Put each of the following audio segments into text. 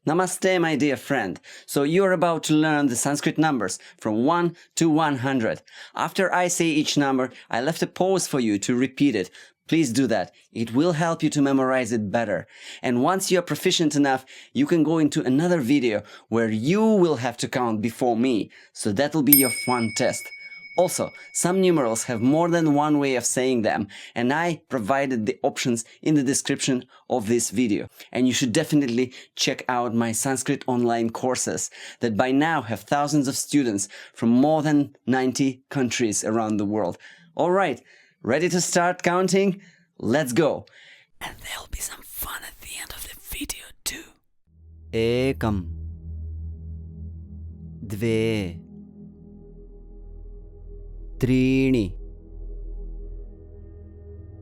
Namaste, my dear friend. So you're about to learn the Sanskrit numbers from 1 to 100. After I say each number, I left a pause for you to repeat it. Please do that. It will help you to memorize it better. And once you're proficient enough, you can go into another video where you will have to count before me. So that'll be your fun test. Also, some numerals have more than one way of saying them, and I provided the options in the description of this video. And you should definitely check out my Sanskrit online courses that by now have thousands of students from more than 90 countries around the world. All right, ready to start counting? Let's go! And there'll be some fun at the end of the video too. Ekam, dve, त्रीणि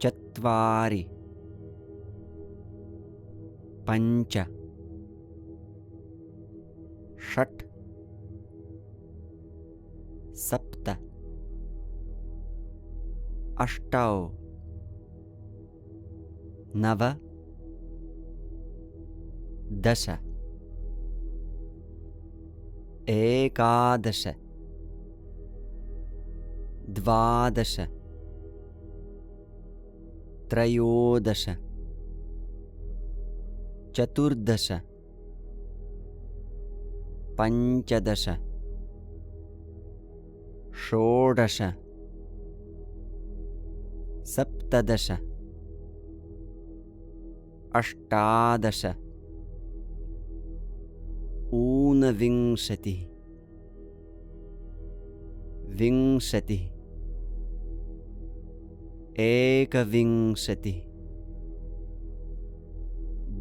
चत्वारि पञ्च षट् सप्त अष्टौ नव दश एकादश द्वादश त्रयोदश चतुर्दश पञ्चदश षोडश सप्तदश अष्टादश ऊनविंशतिः विंशतिः एकविंशतिः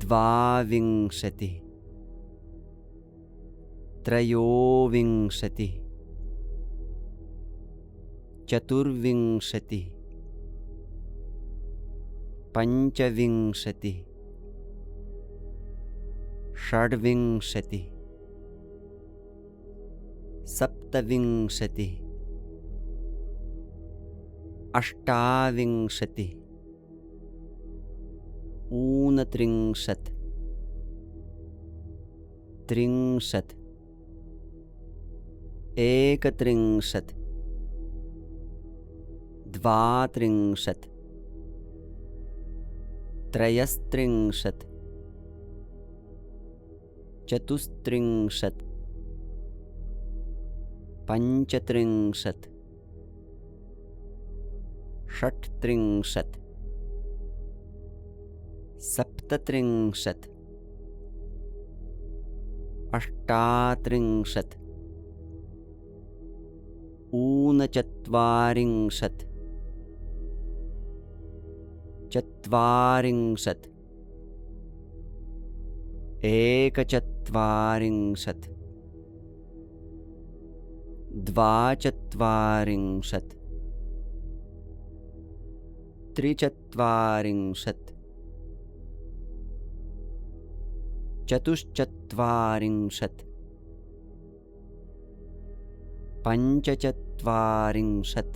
द्वाविंशतिः त्रयोविंशतिः चतुर्विंशतिः पञ्चविंशतिः षड्विंशतिः सप्तविंशतिः अष्टाविंशतिः ऊनत्रिंशत् त्रिंशत् एकत्रिंशत् द्वात्रिंशत् त्रयस्त्रिंशत् चतुस्त्रिंशत् पञ्चत्रिंशत् षट्त्रिंशत् सप्तत्रिंशत् अष्टात्रिंशत् ऊनचत्वारिंशत् चत्वारिंशत् एकचत्वारिंशत् द्वाचत्वारिंशत् त्रिचत्वारिंशत् चतुश्चत्वारिंशत् पञ्चचत्वारिंशत्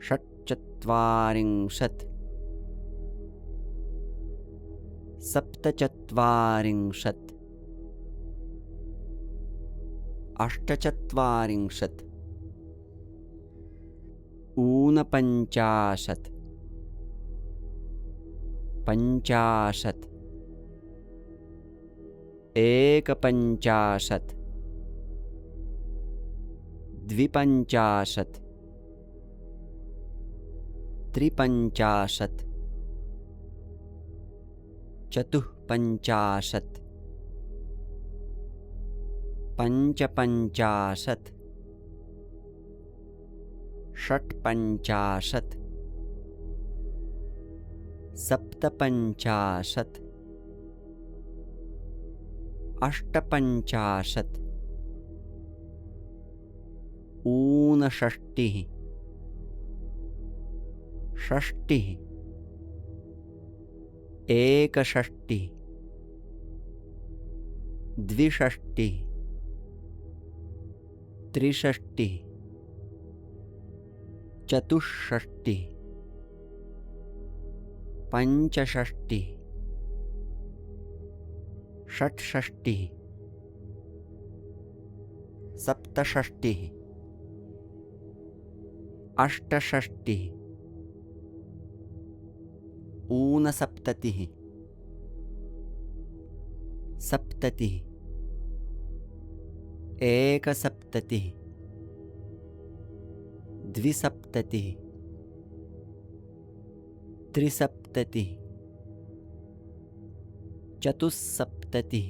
षट्चत्वारिंशत् सप्तचत्वारिंशत् अष्टचत्वारिंशत् ऊनपञ्चाशत् पञ्चाशत् एकपञ्चाशत् द्विपञ्चाशत् त्रिपञ्चाशत् चतुःपञ्चाशत् पञ्चपञ्चाशत् षट्पञ्चाशत् सप्तपञ्चाशत् अष्टपञ्चाशत् ऊनषष्टिः षष्टिः एकषष्टिः द्विषष्टिः त्रिषष्टिः चतुष्षष्टिः पञ्चषष्टिः षट्षष्टिः सप्तषष्टिः अष्टषष्टिः ऊनसप्ततिः सप्ततिः एकसप्ततिः द्विसप्ततिः त्रिसप्ततिः चतुस्सप्ततिः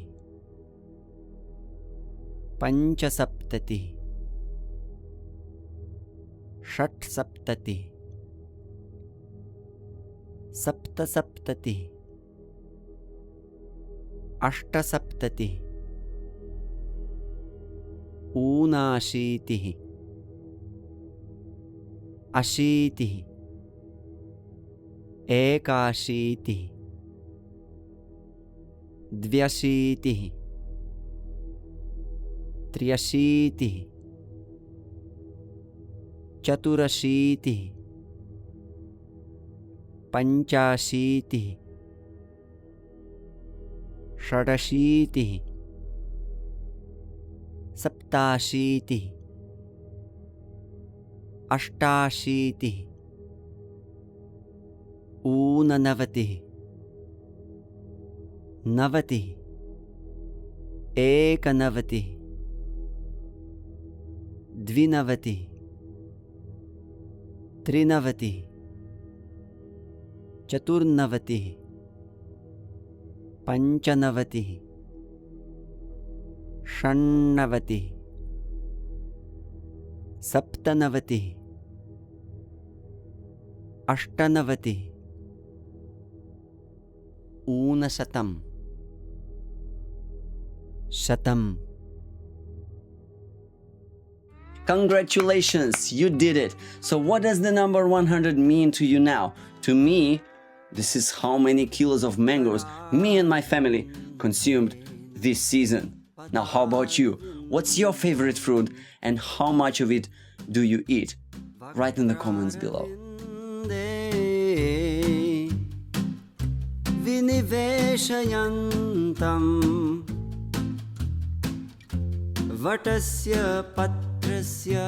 पञ्चसप्ततिः षट्सप्ततिः सप्तसप्ततिः अष्टसप्ततिः ऊनाशीतिः अशीतिः एकाशीतिः द्व्यशीतिः त्र्यशीतिः चतुरशीतिः पञ्चाशीतिः षडशीतिः सप्ताशीतिः अष्टाशीतिः ऊननवतिः नवतिः एकनवतिः द्विनवतिः त्रिनवतिः चतुर्नवतिः पञ्चनवतिः षण्णवतिः सप्तनवतिः अष्टनवतिः ऊनशतम् शतम्. Congratulations, you did it. So what does the number 100 mean to you now? To me, this is how many kilos of mangoes me and my family consumed this season. Now how about you? What's your favorite fruit and how much of it do you eat? Write in the comments below. वटस्य पत्रस्य